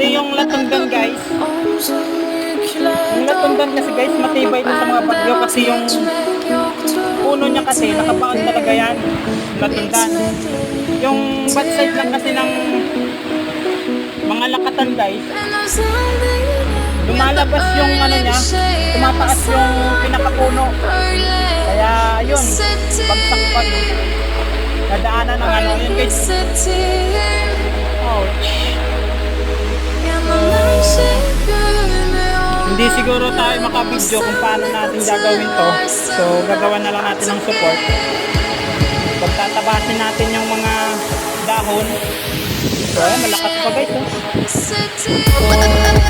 Kasi yung latundan guys, kasi guys, matibay ito sa mga bagyo kasi yung puno niya kasi nakabaon talaga yan, latundan. Yung bad side lang kasi ng mga lakatan guys, lumalabas yung ano niya, tumataas yung pinakapuno. Kaya yun, bagsak pag nadaanan ng ano, yun guys. Ouch. Hindi siguro tayo makabidyo kung paano natin gagawin to. So gagawa na lang natin ng support. Pagtatabasin natin yung mga dahon. So malakas pa guys. So